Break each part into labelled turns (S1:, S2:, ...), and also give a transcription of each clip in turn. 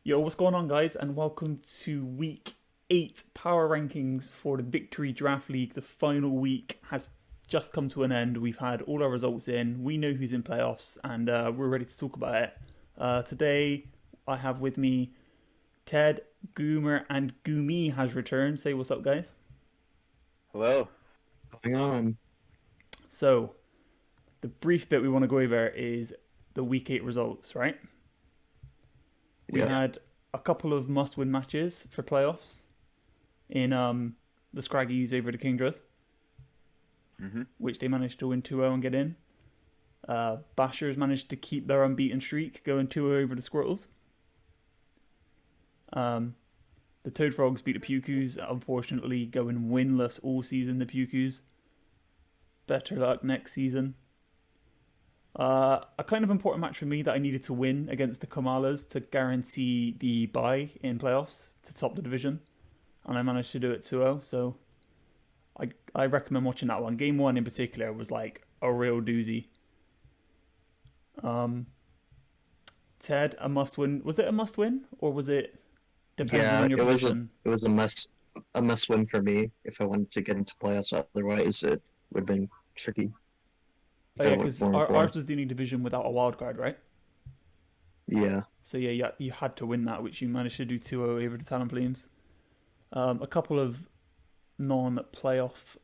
S1: Yo, what's going on, guys? And welcome to week 8 power rankings for the Victory Draft League. The final week has just come to an end. We've had all our results in. We know who's in playoffs, and we're ready to talk about it. Today, I have with me Ted, Goomer, and Goomy has returned. Say what's up, guys.
S2: Hello.
S3: Going on.
S1: So, the brief bit we want to go over is the week 8 results, right? We had a couple of must-win matches for playoffs in the Scraggies over the Kingdras, which they managed to win 2-0 and get in. Bashers managed to keep their unbeaten streak, going 2-0 over the Squirtles. The Toad Frogs beat the Pukus, unfortunately going winless all season, the Pukus. Better luck next season. A kind of important match for me that I needed to win against the Kamalas to guarantee the bye in playoffs to top the division. And I managed to do it 2-0, so I recommend watching that one. Game 1 in particular was like a real doozy. Ted, a must-win. Was it a must-win? Or was it depending on your position?
S3: It was a must win for me if I wanted to get into playoffs. Otherwise, it would have been tricky.
S1: Oh yeah, because ours was the only division without a wild card, right?
S3: Yeah.
S1: So yeah, you had to win that, which you managed to do 2-0 over the Talonflames. A couple of non-playoff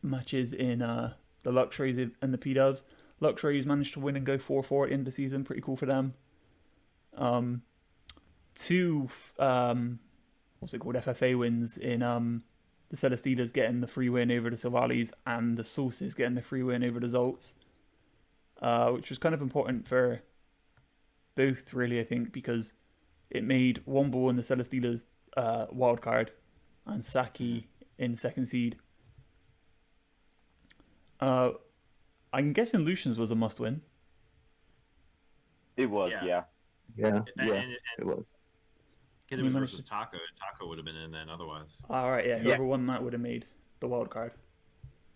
S1: matches in the Luxrays and the P-Dubs. Luxrays managed to win and go 4-4 at the end of the season. Pretty cool for them. Two what's it called? FFA wins in the Celestinas getting the free win over the Silvalis and the Sauces getting the free win over the Zolts. Which was kind of important for both, really, I think, because it made Womble in the Celestinas wild card and Saki in second seed. I'm guessing Lucien's was a must-win.
S2: It was, yeah.
S3: It was.
S4: Because it was versus Taco. Taco would have been in then otherwise.
S1: All right, yeah. Whoever won that would have made the wild card.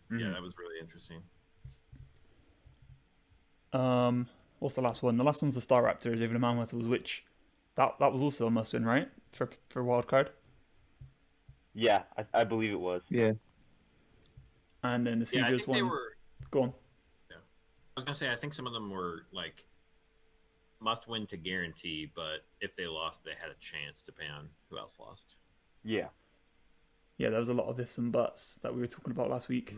S4: Yeah, that was really interesting.
S1: What's the last one? The last one's the Star Raptors over the Manwhistles, which that was also a must-win, right? For wild card.
S2: Yeah, I believe it was.
S3: Yeah.
S1: And then the Seeders one. Go on.
S4: Yeah, I was gonna say I think some of them were like must win to guarantee, but if they lost, they had a chance depending on who else lost.
S2: Yeah.
S1: Yeah, there was a lot of ifs and buts that we were talking about last week.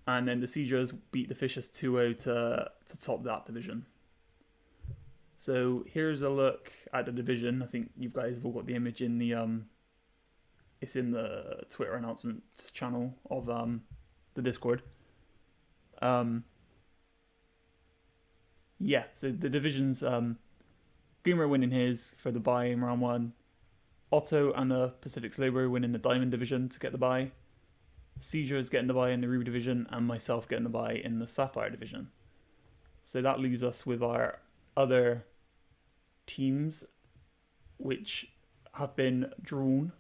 S1: And then the Seeders beat the Fishers 2-0 to top that division. So here's a look at the division. I think you guys have all got the image in the it's in the Twitter announcements channel of the Discord. Yeah, so the divisions, Goomer winning his for the bye in round 1. Otto and the Pacific Slowbro winning the Diamond division to get the bye. Seizure is getting the bye in the Ruby division, and myself getting the bye in the Sapphire division. So that leaves us with our other teams, which have been drawn.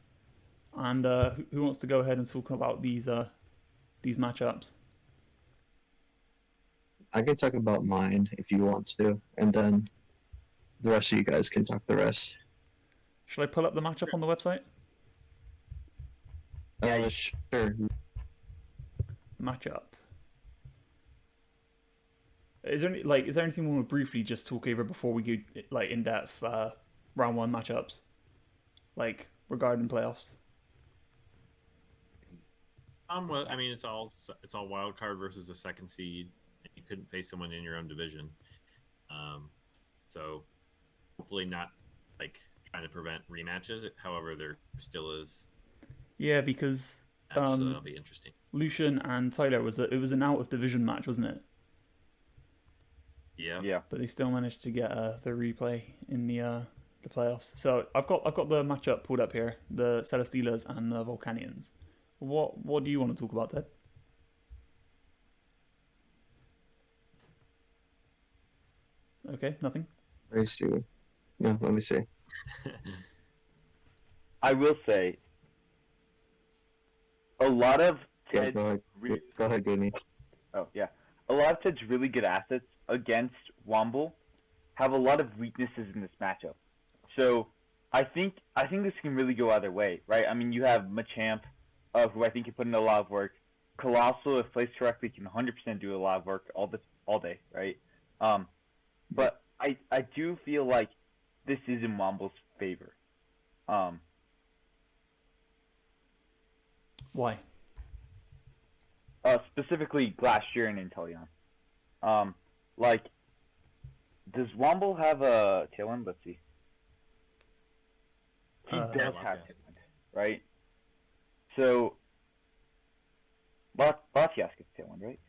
S1: And who wants to go ahead and talk about these matchups?
S3: I can talk about mine if you want to, and then the rest of you guys can talk the rest.
S1: Shall I pull up the matchup on the website?
S3: Yeah, sure.
S1: Matchup. Is there anything we want to briefly just talk over before we go like in depth round 1 matchups, like regarding playoffs?
S4: Well, I mean, it's all wild card versus a second seed. You couldn't face someone in your own division, so hopefully not like trying to prevent rematches. However, there still is.
S1: Yeah, because
S4: that'll be interesting.
S1: Lucien and Tyler it was an out of division match, wasn't it?
S4: Yeah.
S1: But they still managed to get the replay in the playoffs. So I've got the matchup pulled up here: the Celestinas and the Volcsnions. What do you want to talk about, Ted? Okay, nothing.
S3: Let me see. No, let me see.
S2: I will say, a lot of
S3: Yeah,
S2: Ted's
S3: go ahead, Jamie.
S2: Oh yeah, a lot of Ted's really good assets against Womble have a lot of weaknesses in this matchup. So I think this can really go either way, right? I mean, you have Machamp, who I think can put in a lot of work. Colossal, if placed correctly, can 100% do a lot of work all day, right? But I do feel like this is in Womble's favor.
S1: Why?
S2: Specifically Glacier and Inteleon. Like, does Womble have a Tailwind? Let's see. He does
S4: yeah,
S2: have
S4: yes.
S2: Tailwind, right? So, Latias gets Tailwind, right?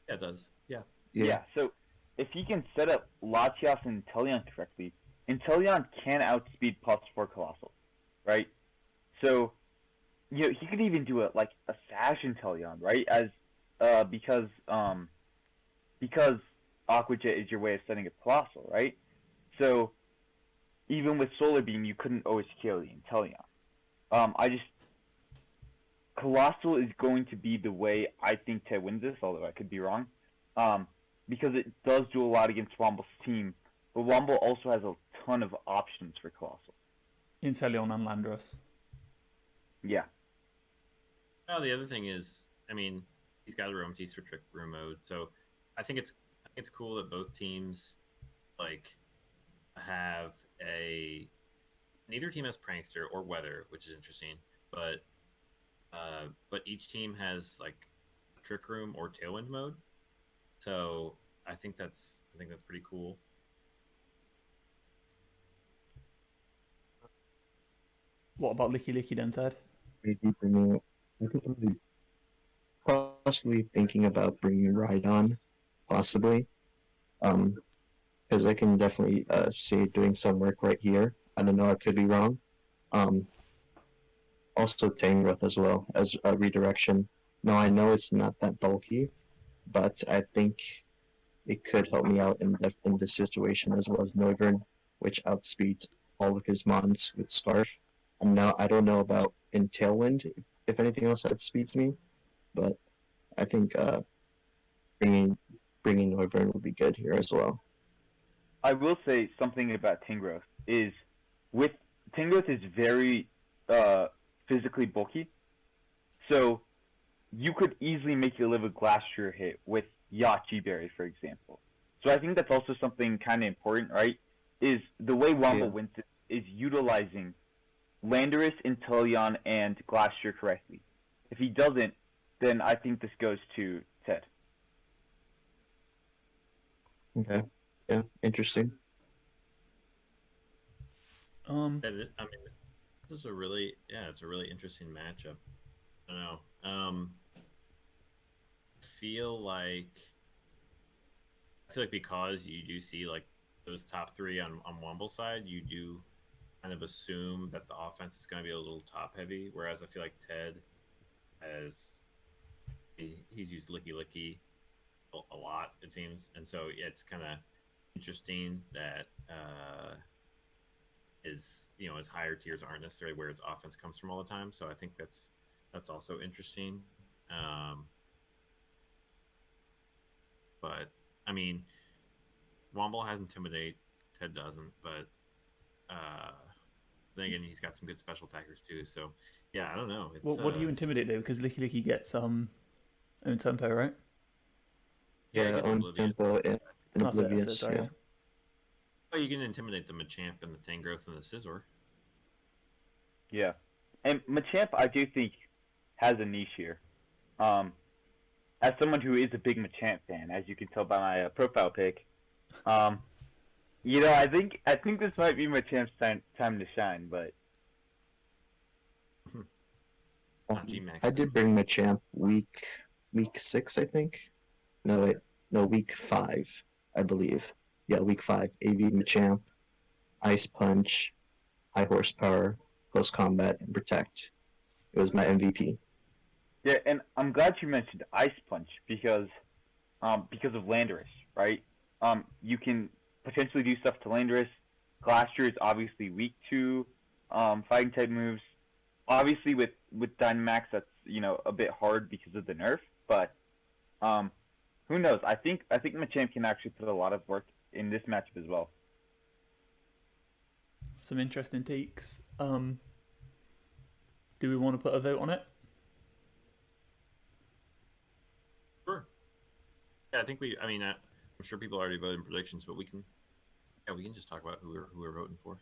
S4: Yeah, it does. Yeah.
S2: Yeah. So, if he can set up Latias and Inteleon correctly, Inteleon can outspeed +4 Colossal, right? So, you know, he could even do a Sash Inteleon, right? Because Aqua Jet is your way of setting up Colossal, right? So, even with Solar Beam, you couldn't always kill the Inteleon. Colossal is going to be the way I think Ted wins this, although I could be wrong. Because it does do a lot against Womble's team, but Womble also has a ton of options for Colossal.
S1: Inteleon and Landorus.
S2: Yeah.
S4: Oh, the other thing is, I mean, he's got Aromatisse for Trick Room mode, so I think it's cool that both teams like have neither team has Prankster or Weather, which is interesting, but each team has like Trick Room or Tailwind mode. So I think that's pretty cool.
S1: What about Licky Licky then, Ted?
S3: Maybe bringing, I could really possibly thinking about bringing Rhydon, possibly. Because I can definitely see it doing some work right here. I don't know, I could be wrong. Also Tangrowth as well as a redirection. Now I know it's not that bulky, but I think it could help me out in this situation as well as Noivern, which outspeeds all of his mons with Scarf. And now I don't know about in Tailwind if anything else outspeeds me, but I think bringing Noivern would be good here as well.
S2: I will say something about Tangrowth is Tangrowth is very physically bulky, so you could easily make your live a Glacier hit with Yacht Berry, for example. So I think that's also something kind of important, right? Is the way Womble wins it is utilizing Landorus, Inteleon, and Glacier correctly. If he doesn't, then I think this goes to Ted.
S3: Okay. Yeah, interesting.
S4: I mean, this is it's a really interesting matchup. I don't know. I feel like because you do see like those top three on Womble's side, you do kind of assume that the offense is going to be a little top heavy. Whereas I feel like Ted he's used Licky Licky a lot, it seems, and so it's kind of interesting that his higher tiers aren't necessarily where his offense comes from all the time. So I think that's also interesting. But I mean, Womble has Intimidate, Ted doesn't, but then again, he's got some good special attackers too. So yeah, I don't know. It's,
S1: What do you Intimidate though? Because Licky Licky gets own tempo, right?
S3: Yeah,
S4: gets
S3: on
S4: Oblivious.
S3: tempo and
S1: That's it,
S3: Oblivious.
S1: sorry,
S3: Yeah.
S4: Oh, you can intimidate the Machamp and the Tangrowth and the Scizor.
S2: Yeah, and Machamp, I do think, has a niche here. As someone who is a big Machamp fan, as you can tell by my profile pic, I think this might be Machamp's time to shine. But
S4: G-Max,
S3: I did bring Machamp week 6, I think. No, week 5, I believe. Yeah, week 5. AV Machamp, Ice Punch, High Horsepower, Close Combat, and Protect. It was my MVP.
S2: yeah, and I'm glad you mentioned Ice Punch because of Landorus, right? You can potentially do stuff to Landorus. Glacier is obviously weak to fighting type moves. Obviously, with Dynamax, that's a bit hard because of the nerf. But who knows? I think Machamp can actually put a lot of work in this matchup as well.
S1: some interesting takes. Do we want to put a vote on it?
S4: Sure. Yeah, I think I mean, I'm sure people already voted in predictions, but we can just talk about who we're voting for.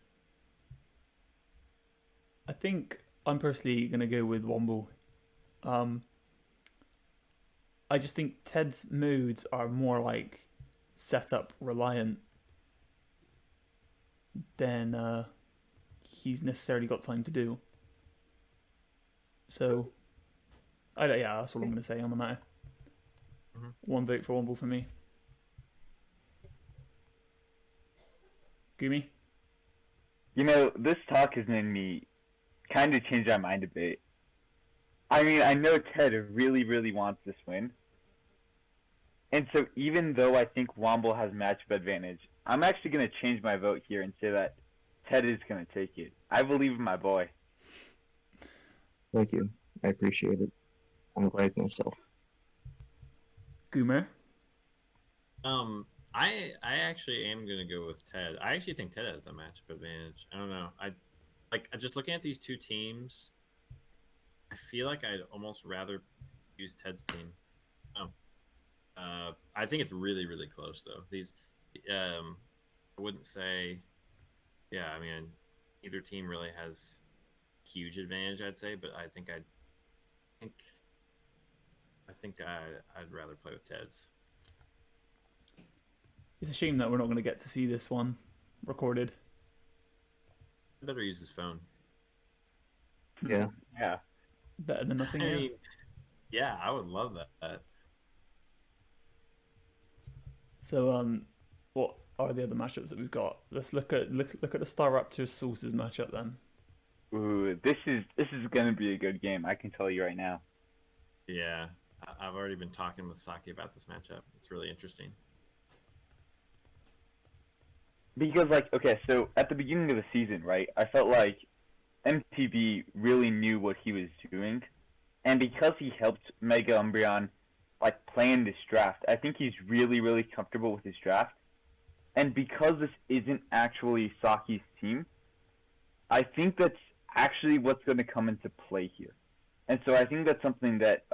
S1: I think I'm personally going to go with Womble. I just think Ted's modes are more like setup reliant than he's necessarily got time to do. So, yeah, that's what I'm going to say on the matter.
S4: Mm-hmm.
S1: One vote for Womble for me. Gumi?
S2: You know, this talk has made me kind of change my mind a bit. I mean, I know Ted really, really wants this win. And so even though I think Womble has matchup advantage, I'm actually going to change my vote here and say that Ted is going to take it. I believe in my boy.
S3: Thank you. I appreciate it. I'm glad myself.
S1: Goomer?
S4: I actually am gonna go with Ted. I actually think Ted has the matchup advantage. I don't know. I just looking at these two teams. I feel like I'd almost rather use Ted's team. I think it's really, really close though. These, I wouldn't say, yeah. I mean, either team really has huge advantage. I'd say, but I think I'd rather play with Ted's.
S1: It's a shame that we're not going to get to see this one recorded.
S4: I'd better use his phone.
S3: Yeah.
S2: Yeah.
S1: Better than nothing.
S4: I mean, yeah, I would love that.
S2: Mm-hmm.
S1: So, what are the other matchups that we've got? Let's look at the Star Raptors Sources matchup then.
S2: Ooh, this is going to be a good game. I can tell you right now.
S4: Yeah, I've already been talking with Saki about this matchup. It's really interesting.
S2: Because, like, okay, so at the beginning of the season, right, I felt like MTB really knew what he was doing. And because he helped Mega Umbreon, like, play in this draft, I think he's really, really comfortable with his draft. And because this isn't actually Saki's team, I think that's actually what's going to come into play here. And so I think that's something that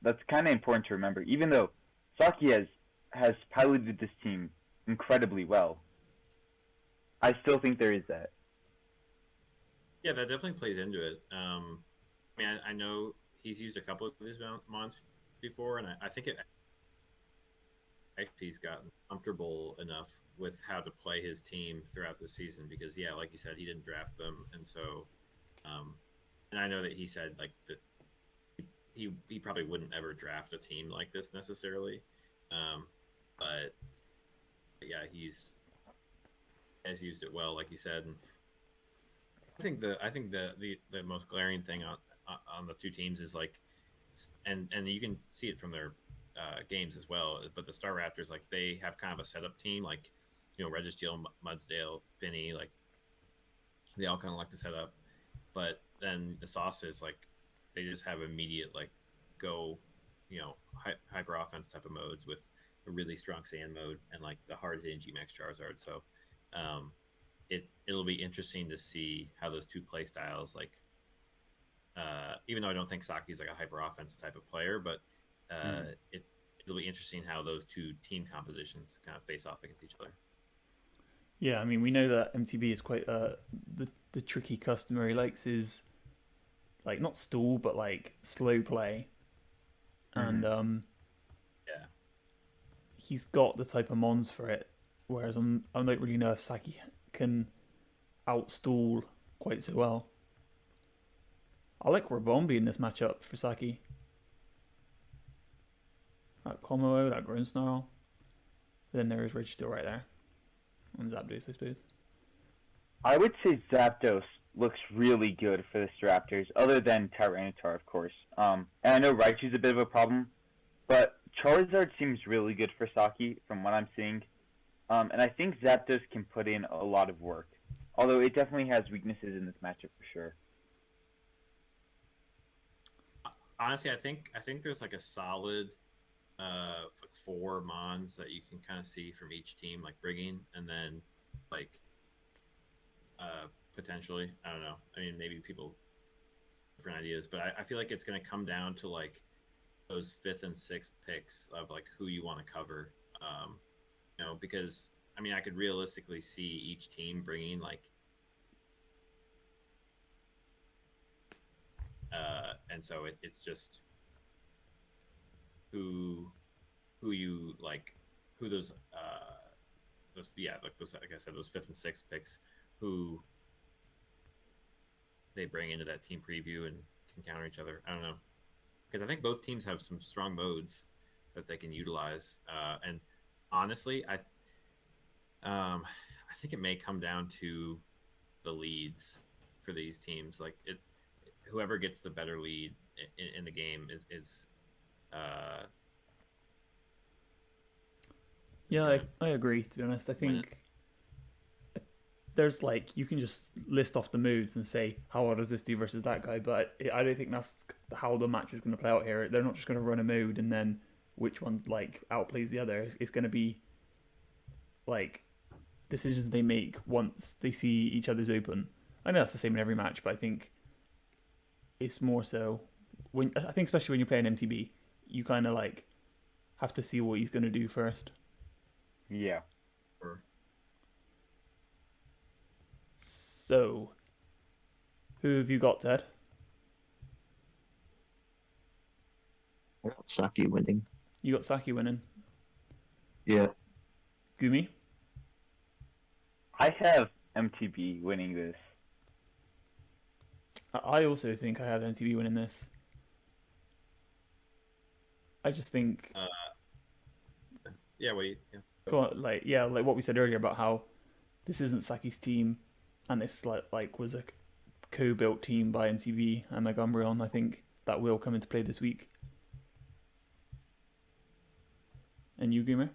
S2: that's kind of important to remember. Even though Saki has piloted this team incredibly well, I still think there is that.
S4: Yeah, that definitely plays into it. I mean, I know he's used a couple of these mons before, and I think he's gotten comfortable enough with how to play his team throughout the season because, yeah, like you said, he didn't draft them, and so, and I know that he said like that he probably wouldn't ever draft a team like this necessarily, but yeah, he's has used it well, like you said. And I think the most glaring thing on the two teams is like, and you can see it from their games as well. But the Star Raptors, like they have kind of a setup team, like Registeel, Mudsdale, Finney, like they all kind of like to set up. But then the Sauces, like they just have immediate like go, hyper offense type of modes with a really strong sand mode and like the hard hitting G-Max Charizard. So it'll be interesting to see how those two play styles like even though I don't think Saki's like a hyper offense type of player, but it'll be interesting how those two team compositions kind of face off against each other.
S1: Yeah, I mean, we know that MTB is quite the tricky customer. He likes his like not stall but like slow play, and
S4: yeah,
S1: he's got the type of mons for it. Whereas I don't really know if Saki can outstall quite so well. I like Rabombi in this matchup for Saki. That Como, that Grimmsnarl. Then there is Registeel right there. And Zapdos, I suppose.
S2: I would say Zapdos looks really good for the Raptors, other than Tyranitar, of course. And I know Raichu's a bit of a problem, but Charizard seems really good for Saki from what I'm seeing. And I think Zapdos can put in a lot of work, although it definitely has weaknesses in this matchup for sure.
S4: Honestly, I think there's like a solid 4 mons that you can kind of see from each team, like bringing, and then like potentially. I don't know. I mean, maybe people different ideas, but I feel like it's going to come down to like those 5th and 6th picks of like who you want to cover. Because I mean, I could realistically see each team bringing like, and so it's just who you like, who those like those, like I said, those 5th and 6th picks, who they bring into that team preview and can counter each other. I don't know, because I think both teams have some strong modes that they can utilize. And honestly, I think it may come down to the leads for these teams. Like whoever gets the better lead in the game is
S1: Yeah, I agree, to be honest. I think there's like, you can just list off the moves and say, how well does this do versus that guy? But I don't think that's how the match is going to play out here. They're not just going to run a mode and then which one like outplays the other. It's going to be like decisions they make once they see each other's open. I know that's the same in every match, but I think it's more so I think especially when you're playing MTB, you kind of like have to see what he's going to do first.
S2: Yeah.
S1: So, who have you got, Ted?
S3: I got Saki winning.
S1: You got Saki winning.
S3: Yeah.
S1: Gumi?
S2: I have MTB winning this.
S1: I also think I have MTB winning this. I just think...
S4: wait. Yeah.
S1: Like what we said earlier about how this isn't Saki's team, and this like was a co-built team by MTV and Mega Umbreon. I think that will come into play this week. And you, Gamer?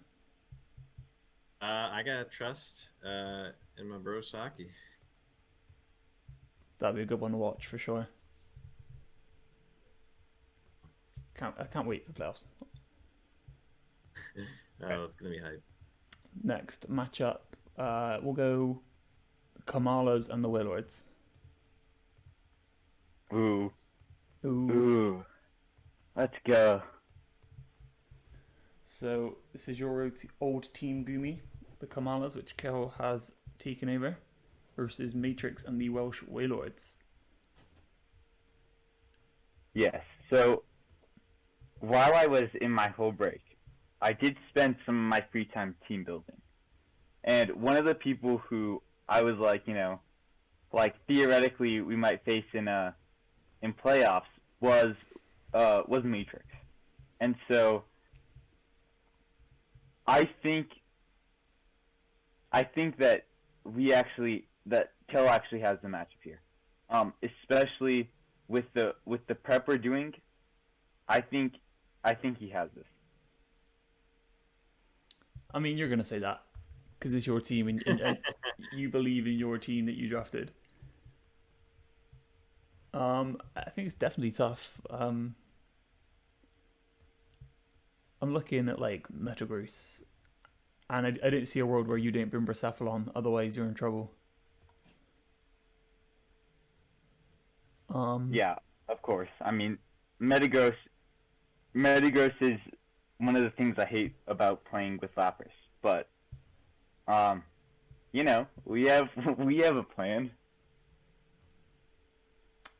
S4: I gotta trust in my bro Saki.
S1: That'd be a good one to watch for sure. I can't wait for playoffs.
S4: It's gonna be hype.
S1: Next matchup, we'll go Kamalas and the Wailords.
S2: Ooh. Let's go.
S1: So this is your old team, Gumi, the Kamalas, which Kel has taken over, versus Matrix and the Welsh Wailords.
S2: Yes. So while I was in my whole break, I did spend some of my free time team building. And one of the people who I was like, like theoretically we might face in playoffs was Matrix. And so I think that Kel actually has the matchup here. Especially with the prep we're doing, I think he has this.
S1: I mean, you're gonna say that because it's your team and you believe in your team that you drafted. I think it's definitely tough. I'm looking at like Metagross, and I don't see a world where you don't bring Bracephalon. Otherwise, you're in trouble.
S2: Yeah, of course. I mean, Metagross is one of the things I hate about playing with Lapras, but we have a plan.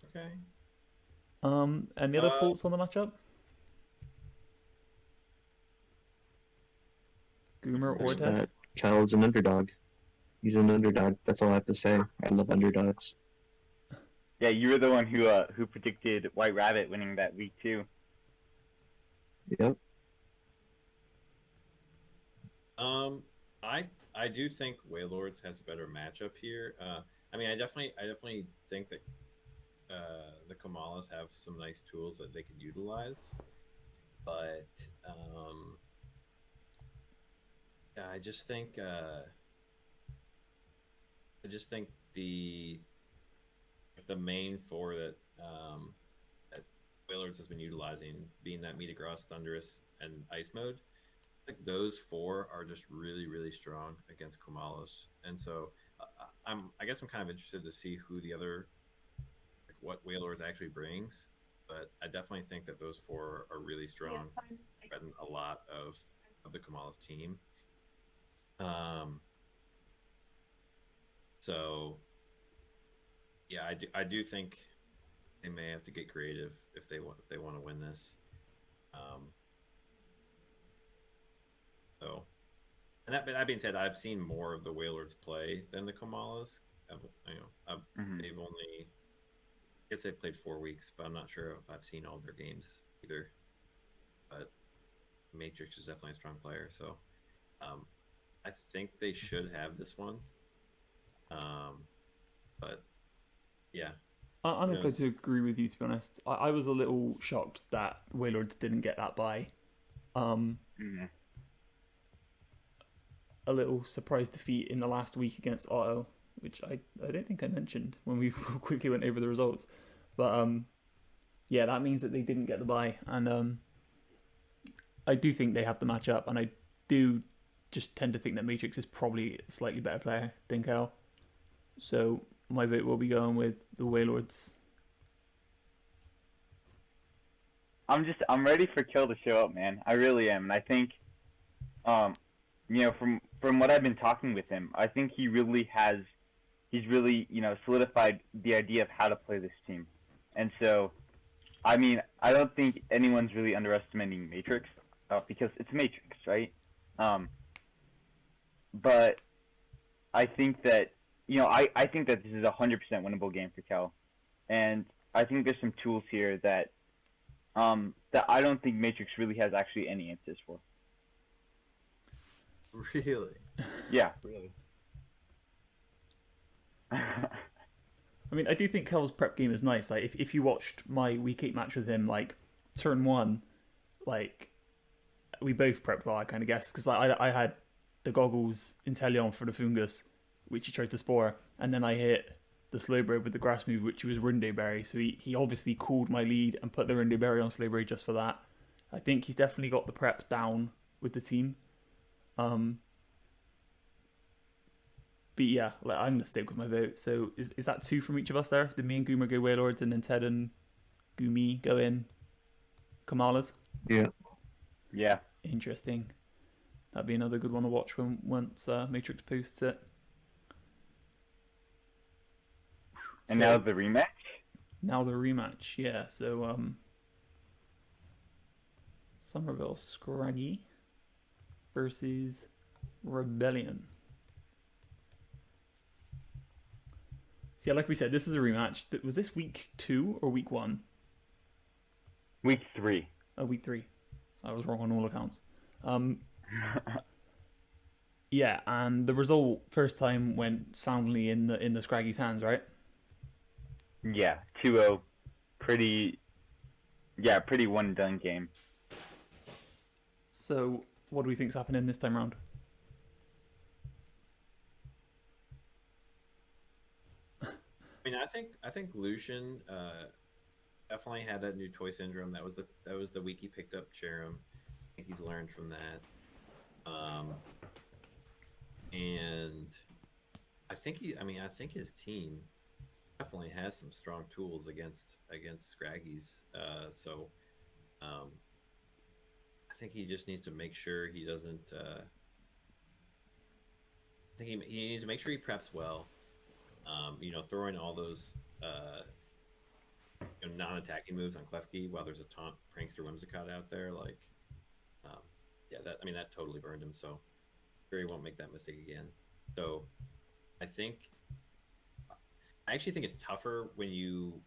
S4: Okay.
S1: Any other thoughts on the matchup? Goomer or Ted?
S3: Cal's an underdog. He's an underdog. That's all I have to say. I love underdogs.
S2: Yeah, you were the one who predicted White Rabbit winning that week too.
S3: Yep.
S4: I do think Wailords has a better matchup here. I mean, I definitely think that the Kamalas have some nice tools that they could utilize, but I just think the main four that Wailords has been utilizing, being that Metagross, Thundurus, and Ice Mode, like those four are just really, really strong against Kamalas. And so I guess I'm kind of interested to see who the other, like what Wailords actually brings. But I definitely think that those four are really strong and a lot of the Kamala's team. So yeah, I do think they may have to get creative if they want to win this. So, and that being said, I've seen more of the Wailords play than the Kamalas. They've only, I guess they've played 4 weeks, but I'm not sure if I've seen all of their games either. But Matrix is definitely a strong player, so I think they should have this one. But yeah,
S1: I'm inclined to agree with you, to be honest. I was a little shocked that Wailords didn't get that bye. A little surprise defeat in the last week against Otto, which I don't think I mentioned when we quickly went over the results. But yeah, that means that they didn't get the bye. And I do think they have the match up, and I do just tend to think that Matrix is probably a slightly better player than Kel. So my vote will be going with the Wailords.
S2: I'm ready for Kill to show up, man. I really am, and I think, from what I've been talking with him, I think he's really, solidified the idea of how to play this team, and so, I mean, I don't think anyone's really underestimating Matrix, because it's Matrix, right? But I think that, I think that this is a 100% winnable game for Kel, and I think there's some tools here that I don't think Matrix really has actually any answers for.
S4: Really?
S2: Yeah, really.
S1: I mean, I do think Kel's prep game is nice. Like, if you watched my week 8 match with him, like, turn 1, like, we both prepped well, I kind of guess, because I had the goggles Inteleon for the Fungus, which he tried to spore, and then I hit the Slowbro with the grass move, which was Runde Berry, so he obviously called my lead and put the Runde Berry on Slowbro just for that. I think he's definitely got the prep down with the team. But yeah, like, I'm going to stick with my vote. So is that 2 from each of us there? Did me and Goomer go Wailords, and then Ted and Goomy go in Kamalas?
S3: Yeah.
S2: Yeah.
S1: Interesting. That'd be another good one to watch once Matrix posts it.
S2: And now the rematch?
S1: Now the rematch, yeah. So, Somerville Scraggy versus Rebellion. So yeah, like we said, this was a rematch. Was this week 2 or week 1?
S2: Week 3.
S1: Oh, week 3. I was wrong on all accounts. Yeah, and the result first time went soundly in the Scraggy's hands, right?
S2: Yeah, 2-0. Pretty one and done game.
S1: So, what do we think's happening this time around?
S4: I mean, I think Lucien definitely had that new toy syndrome. That was the week he picked up Cherim. I think he's learned from that. And I think his team definitely has some strong tools against Scraggies. So I think he just needs to make sure he doesn't. I think he needs to make sure he preps well. Throwing all those non-attacking moves on Klefki while there's a taunt prankster Whimsicott out there, like, that totally burned him. So sure he won't make that mistake again. So I actually think it's tougher when you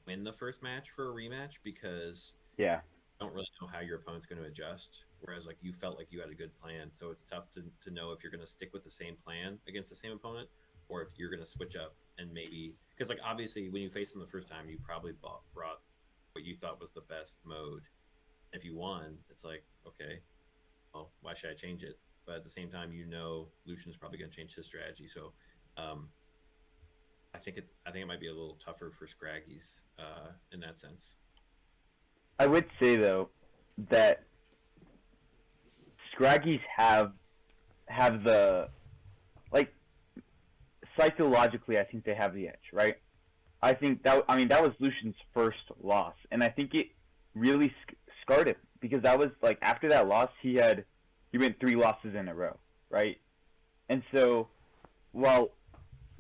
S4: win the first match for a rematch, because you don't really know how your opponent's going to adjust. Whereas, like, you felt like you had a good plan, so it's tough to know if you're going to stick with the same plan against the same opponent, or if you're going to switch up and maybe, because, like, obviously when you faced them the first time, you probably brought what you thought was the best mode. If you won, it's like, okay, well, why should I change it? But at the same time, Lucien's probably going to change his strategy. So I think it might be a little tougher for Scraggies in that sense.
S2: I would say, though, that Scraggies have the, like, psychologically, I think they have the edge, right? I think that was Lucien's first loss, and I think it really scarred him because that was like after that loss, he went 3 losses in a row, right? And so, while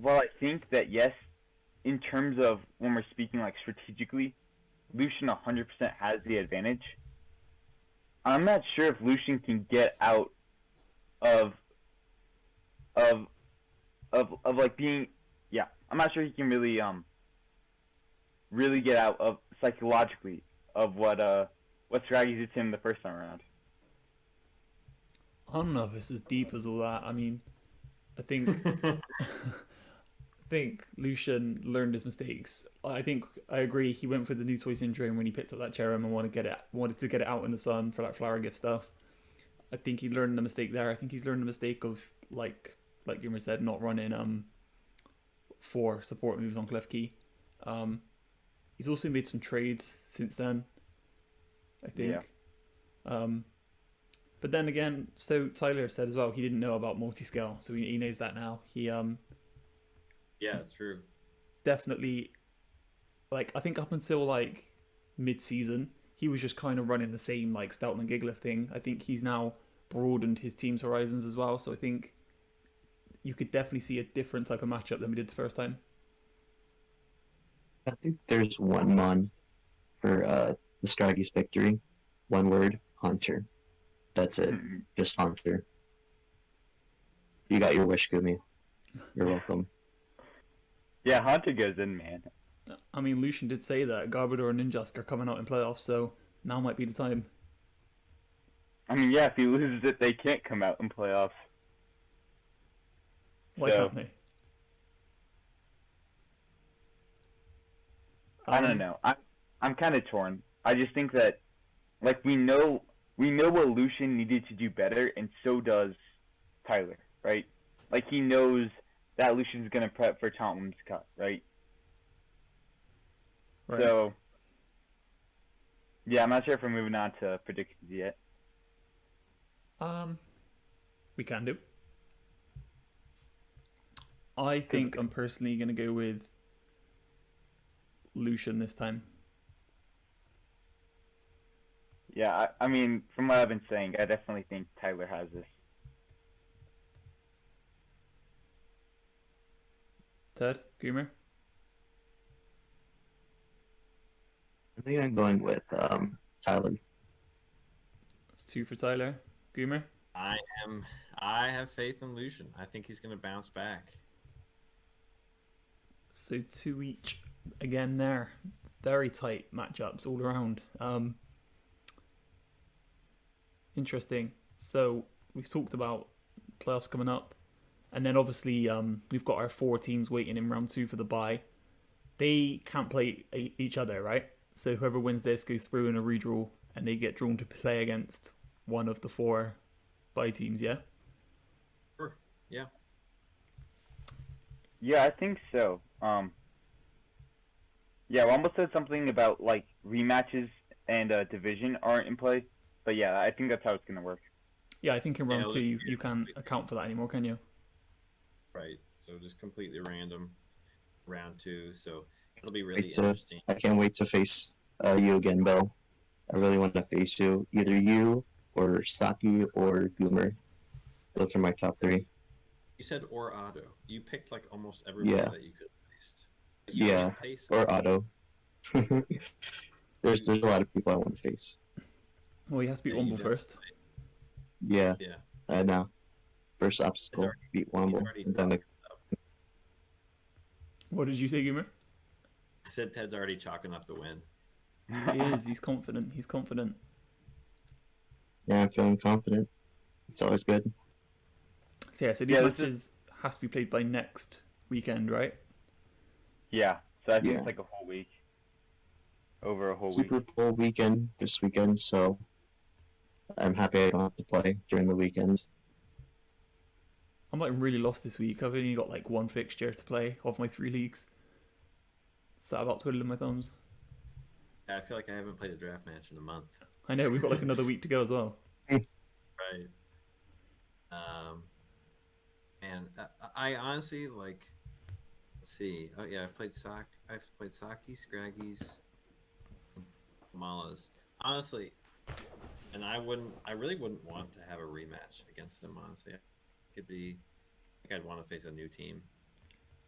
S2: I think that yes, in terms of when we're speaking like strategically, Lucien 100% has the advantage. I'm not sure if Lucien can get out of like being, yeah. I'm not sure he can really get out of psychologically of what Scraggy did to him the first time around.
S1: I don't know if it's as deep as all that. I mean, I think I think Lucien learned his mistakes. I think I agree. He went for the new toy syndrome when he picked up that Cherrim and wanted to get it out in the sun for that flower gift stuff. I think he learned the mistake there. I think he's learned the mistake of like Gamer said, not running 4 support moves on Klefki. He's also made some trades since then, I think. Yeah. But then again, so Tyler said as well, he didn't know about multi-scale, so he knows that now.
S4: Yeah, it's true.
S1: Definitely, like, I think up until, like, mid-season, he was just kind of running the same, like, Stoutland and Gigalith thing. I think he's now broadened his team's horizons as well, so I think you could definitely see a different type of matchup than we did the first time.
S3: I think there's one mon for the Scraggy's victory. One word, Hunter. That's it. Just Hunter. You got your wish, Gumi. You're welcome.
S2: Yeah, Hunter goes in, man.
S1: I mean, Lucien did say that Garbodor and Ninjask are coming out in playoffs, so now might be the time.
S2: I mean, yeah, if he loses it, they can't come out in playoffs.
S1: Why can't they?
S2: I don't know. I'm kind of torn. I just think that, like, we know what Lucien needed to do better, and so does Tyler, right? Like, he knows that Lucien's gonna prep for Talonflames cut, right?
S1: Right.
S2: So, yeah, I'm not sure if we're moving on to predictions yet.
S1: We can do. I think I'm personally gonna go with Lucien this time.
S2: Yeah, I mean, from what I've been saying, I definitely think Tyler has this.
S1: Ted, Goomer?
S3: I think I'm going with Tyler.
S1: That's 2 for Tyler. Goomer?
S4: I have faith in Lucien. I think he's going to bounce back.
S1: So 2 each again there. Very tight matchups all around. Interesting. So we've talked about playoffs coming up. And then obviously we've got our 4 teams waiting in round 2 for the bye. They can't play each other, right? So whoever wins this goes through in a redraw and they get drawn to play against one of the 4 bye teams, yeah?
S4: Sure, yeah.
S2: Yeah, I think so. Yeah, Rumble said something about, like, rematches and division aren't in play. But yeah, I think that's how it's going to work.
S1: Yeah, I think in round 2 you can't account for that anymore, can you?
S4: Right. So just completely random round 2. So it'll be really interesting.
S3: I can't wait to face you again, Bill. I really want to face you. Either you or Saki or Goomer. Those are my top 3.
S4: You said or Otto. You picked like almost everybody that you could have faced.
S3: Yeah, or Otto. There's a lot of people I want to face.
S1: Well, you have to beat Womble first.
S3: Yeah. I know. First obstacle, beat Womble.
S1: What did you say, Goomer?
S4: I said Ted's already chalking up the win.
S1: He is. He's confident. He's confident.
S3: Yeah, I'm feeling confident. It's always good.
S1: So yeah, so these matches has to be played by next weekend, right?
S2: Yeah. So I think it's like a whole week. Over a whole week.
S3: Super Bowl weekend this weekend, so I'm happy I don't have to play during the weekend.
S1: I'm like really lost this week. I've only got like 1 fixture to play of my 3 leagues. Sad about twiddling my thumbs.
S4: I feel like I haven't played a draft match in a month.
S1: I know, we've got like another week to go as well.
S4: Right. And I honestly, like, Let's see. Oh yeah, I've played Saki, Scraggies, Malas. Honestly, and I really wouldn't want to have a rematch against them. Honestly, I think I'd want to face a new team.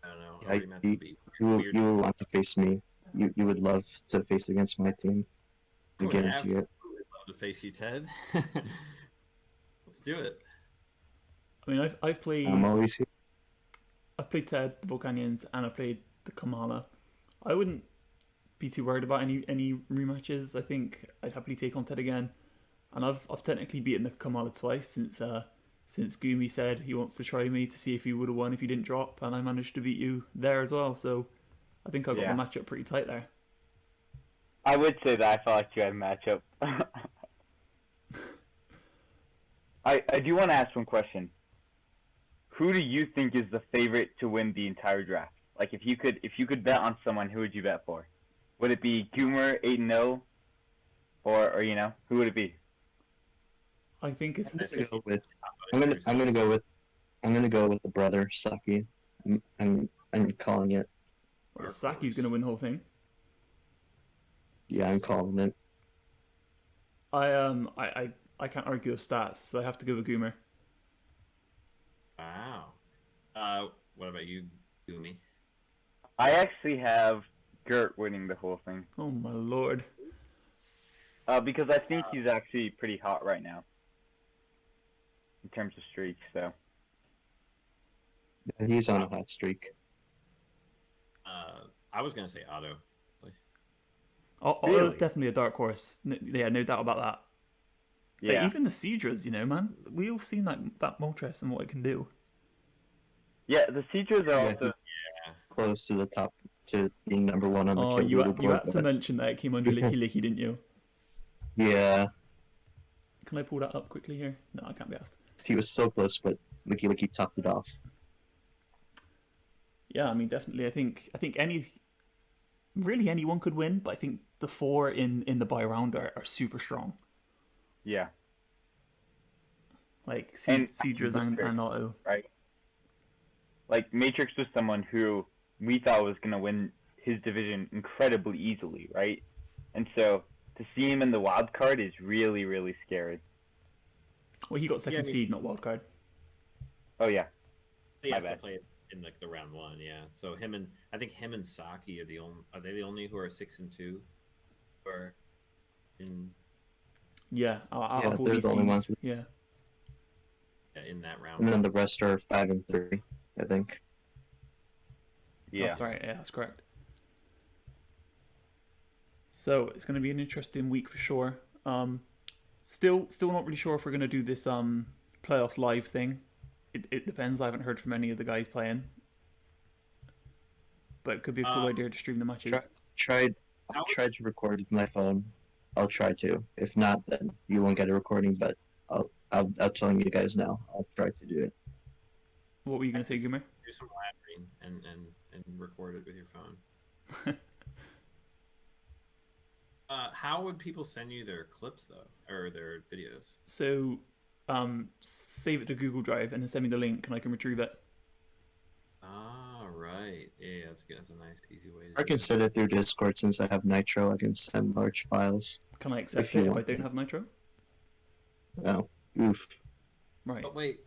S4: I don't know. A
S3: Yeah,
S4: rematch would be
S3: you
S4: weird.
S3: would want to face me. You would love to face against my team.
S4: I
S3: I
S4: would
S3: guarantee it.
S4: absolutely love to face you, Ted. Let's do it.
S1: I mean, I've
S3: I'm
S1: played
S3: always here.
S1: Ted, the Volcsnions, and I've played the Kamala. I wouldn't be too worried about any rematches. I think I'd happily take on Ted again, and I've technically beaten the Kamala twice since Gumi said he wants to try me to see if he would have won if he didn't drop, and I managed to beat you there as well. So I think I got
S2: Yeah.
S1: the matchup pretty tight there.
S2: I would say that I felt like you had a matchup. I do want to ask one question. Who do you think is the favorite to win the entire draft? Like if you could bet on someone, who would you bet for? Would it be Goomer 8-0, or you know, who would it be?
S1: I think it's
S3: I'm gonna go with the brother Saki. I'm calling it.
S1: Saki's going to win the whole thing.
S3: Yeah, I'm calling it.
S1: I can't argue with stats, so I have to go with Goomer.
S4: Wow. What about you, Gumi?
S2: I actually have Gurt winning the whole thing.
S1: Oh my lord.
S2: Because I think he's actually pretty hot right now. In terms of streaks, so.
S3: He's on a hot streak.
S4: I was gonna say Otto.
S1: Otto's
S2: Really?
S1: definitely a dark horse. Yeah, no doubt about that.
S2: Yeah.
S1: Like, even the Seedras, you know, man. We all seen that Moltres and what it can do.
S2: Yeah, the Seedras are
S3: Yeah,
S2: also.
S3: Close to the top, to being number one on the
S1: Oh,
S3: kill
S1: you
S3: leaderboard.
S1: had to mention that it came under Licky Licky, didn't you?
S3: Yeah,
S1: Can I pull that up quickly here? No, I can't be asked.
S3: he was so close, but Licky topped it off.
S1: Yeah, I mean, definitely. I think really anyone could win, but I think the four in the buy round are super strong.
S2: Yeah.
S1: Like
S2: And
S1: Seedras and Otto.
S2: Right. Like Matrix was someone who we thought was gonna win his division incredibly easily, right? And so to see him in the wild card is really, really scary.
S1: Well, he got second
S4: Yeah, I mean-
S1: seed, not wild card.
S2: Oh yeah.
S4: He
S2: My
S4: has to
S2: bad.
S4: play it in like the round one, yeah. So I think him and Saki are the only who are 6-2, or in
S1: Yeah, out
S3: Yeah,
S1: of all
S3: they're
S1: these
S3: the only
S1: teams,
S3: ones.
S1: yeah.
S4: in that round.
S3: And then the rest are 5-3, I think.
S2: Yeah.
S1: That's right. Yeah, that's correct. So it's going to be an interesting week for sure. Still not really sure if we're going to do this playoffs live thing. It depends. I haven't heard from any of the guys playing, but it could be a cool idea to stream the matches.
S3: Tried to record with my phone. I'll try to. If not, then you won't get a recording. But I'm telling you guys now. I'll try to do it.
S1: What were you going to say,
S4: Just
S1: Gumer?
S4: Do some lab reading and record it with your phone. How would people send you their clips though, or their videos?
S1: So, save it to Google Drive and then send me the link, and I can retrieve it.
S4: Ah, right. Yeah, that's good. That's a nice, easy way.
S3: I can send it through Discord since I have Nitro. I can send large files.
S1: Can I accept
S3: If you
S1: it if I
S3: want
S1: don't
S3: it.
S1: have Nitro?
S3: No. Oof.
S1: Right.
S4: But wait,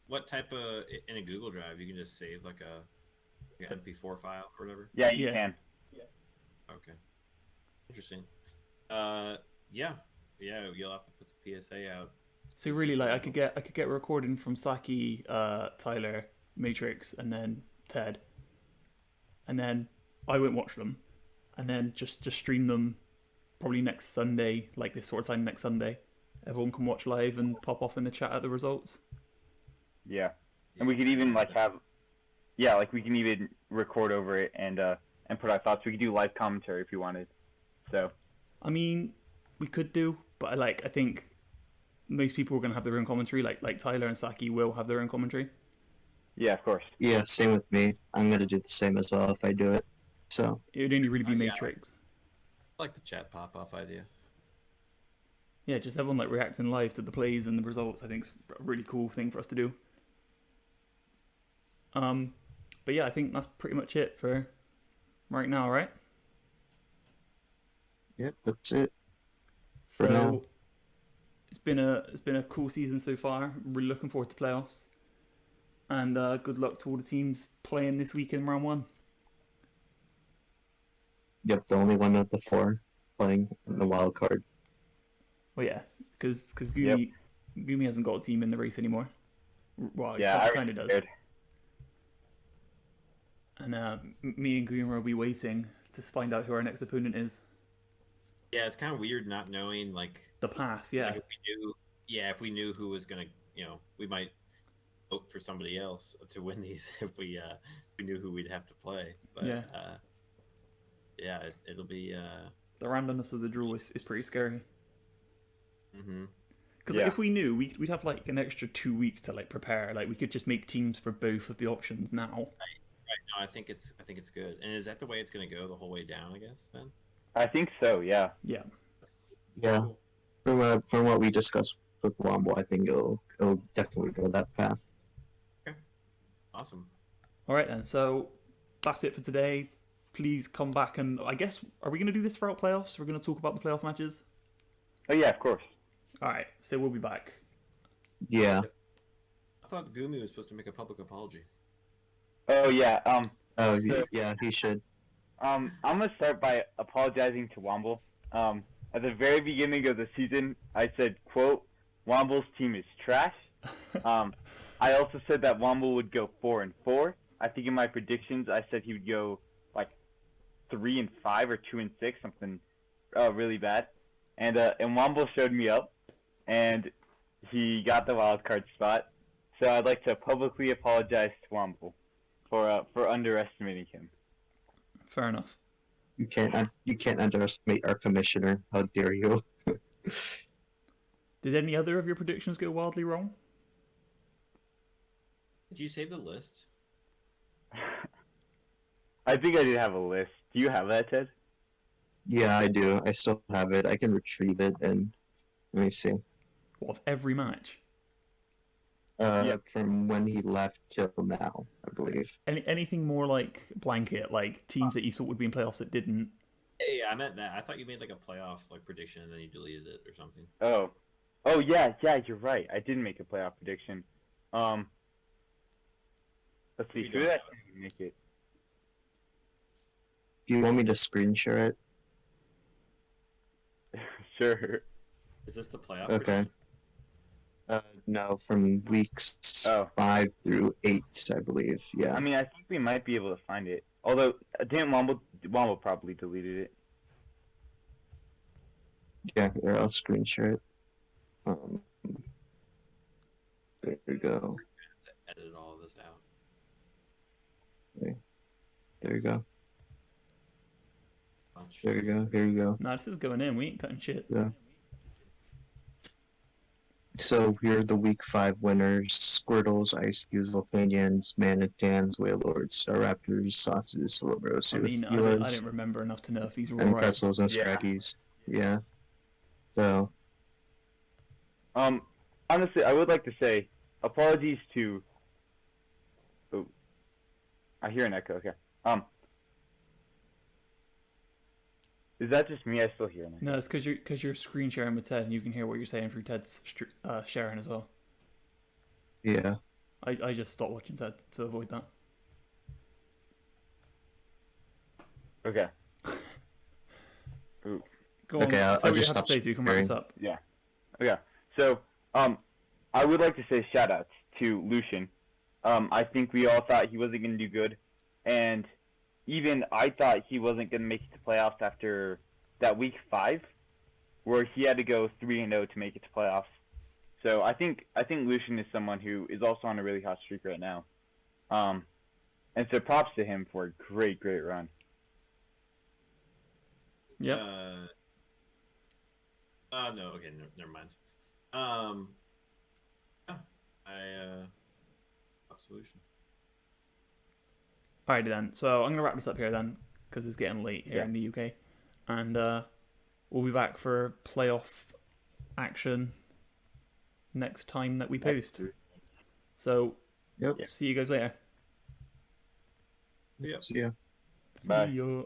S4: what type of in a Google Drive you can just save like an MP4 file or whatever?
S2: Yeah, you
S1: Yeah.
S2: can.
S4: Okay. Interesting. Yeah. You'll have to put the PSA out.
S1: So really, like, I could get a recording from Saki, Tyler, Matrix, and then Ted, and then I won't watch them, and then just stream them probably next Sunday, like this sort of time next Sunday. Everyone can watch live and pop off in the chat at the results.
S2: Yeah. And we could even like have, yeah, like we can even record over it and put our thoughts. We could do live commentary if you wanted. So.
S1: I mean, we could do, but I think most people are going to have their own commentary. Like Tyler and Saki will have their own commentary.
S2: Yeah, of course.
S3: Yeah, same with me. I'm gonna do the same as well if I do it. So
S1: It would only really be
S4: Yeah.
S1: Matrix.
S4: I like the chat pop-off idea.
S1: Yeah, just everyone like reacting live to the plays and the results. I think is a really cool thing for us to do. But But yeah, I think that's pretty much it for right now, right?
S3: Yep, that's it. For now.
S1: So it's been a cool season so far. Really looking forward to playoffs. And good luck to all the teams playing this week in round 1.
S3: Yep, the only one of the 4 playing in the wild card.
S1: Well, yeah, because Gumi hasn't got a team in the race anymore. Well,
S2: Yeah,
S1: he kind of does.
S2: Scared.
S1: And me and Guma will be waiting to find out who our next opponent is.
S4: Yeah, it's kind of weird not knowing like
S1: The path,
S4: it's
S1: yeah.
S4: like if we knew who was gonna, we might vote for somebody else to win these if we knew who we'd have to play. But
S1: Yeah.
S4: It'll be.
S1: The randomness of the draw is pretty scary.
S4: Mm-hmm.
S1: Because if we knew, we'd have like an extra 2 weeks to like prepare. Like we could just make teams for both of the options now.
S4: Right. No, I think it's good. And is that the way it's going to go the whole way down? I guess then.
S2: I think so. Yeah.
S1: Yeah.
S3: Yeah.
S4: Cool.
S3: From what we discussed with Womble, I think it'll definitely go that path.
S4: Okay. Awesome.
S1: All right then. So that's it for today. Please come back and I guess are we going to do this throughout playoffs? We're going to talk about the playoff matches.
S2: Oh yeah, of course.
S1: All right. So we'll be back.
S3: Yeah.
S4: I thought Gumi was supposed to make a public apology.
S2: Oh yeah.
S3: Oh yeah, he should.
S2: I'm gonna start by apologizing to Womble. At the very beginning of the season, I said, "quote Womble's team is trash." I also said that Womble would go 4-4. I think in my predictions, I said he would go like 3-5 or 2-6, something really bad. And Womble showed me up, and he got the wild card spot. So I'd like to publicly apologize to Womble for underestimating him.
S1: Fair enough.
S3: You can't underestimate our commissioner. How dare you?
S1: Did any other of your predictions go wildly wrong?
S4: Did you save the list?
S2: I think I did have a list. Do you have that, Ted?
S3: Yeah, I do. I still have it. I can retrieve it and let me see.
S1: What, of every match?
S3: From when he left till now, I believe.
S1: Anything more like blanket, like teams that you thought would be in playoffs that didn't?
S4: Yeah, I meant that. I thought you made like a playoff like prediction and then you deleted it or something.
S2: Oh yeah, you're right. I did make a playoff prediction. Let's see, who did I make it?
S3: Do you want me to screen share it?
S2: Sure.
S4: Is this the playoff?
S3: Okay.
S4: prediction?
S3: No, from weeks 5 through 8, I believe. Yeah.
S2: I mean, I think we might be able to find it. Although, damn, Womble probably deleted it.
S3: Yeah, here, I'll screen share it. There we go.
S4: We're gonna have to edit all of this out.
S3: Okay. There you go.
S4: Bunch.
S3: There you go. Here you go.
S1: No, this is going in. We ain't cutting shit.
S3: Yeah. So here are the week 5 winners: Squirtles, Ice Cubes, Volcanions, Manitans, Wailords, Staraptors, Sauces, Celebros,
S1: I mean, I didn't remember enough to know if these were
S3: and
S1: all right.
S3: Pretzels and
S2: Yeah.
S3: Scraggies. Yeah. So
S2: Honestly, I would like to say apologies to. Oh, I hear an echo. Okay. Is that just me? I still hear an echo.
S1: No, it's because you're screen sharing with Ted, and you can hear what you're saying through Ted's sharing as well.
S3: yeah.
S1: I just stopped watching Ted to avoid that.
S2: Okay. Ooh.
S1: Go on.
S3: Okay, I'll
S1: say what you
S3: just
S1: have to
S3: stop
S1: say so you can wrap this up.
S2: Yeah. Okay. So, I would like to say shout outs to Lucien. I think we all thought he wasn't going to do good, and even I thought he wasn't going to make it to playoffs after that week 5, where he had to go 3-0 to make it to playoffs. So I think Lucien is someone who is also on a really hot streak right now. And so props to him for a great run.
S1: Yep.
S4: No. Okay. Never mind. Solution.
S1: Alrighty then. So I'm gonna wrap this up here then, because it's getting late here in the UK, and we'll be back for playoff action next time that we post. So,
S3: Yep.
S1: see you guys later.
S4: Yeah.
S3: See ya.
S1: See
S2: Bye.
S1: ya.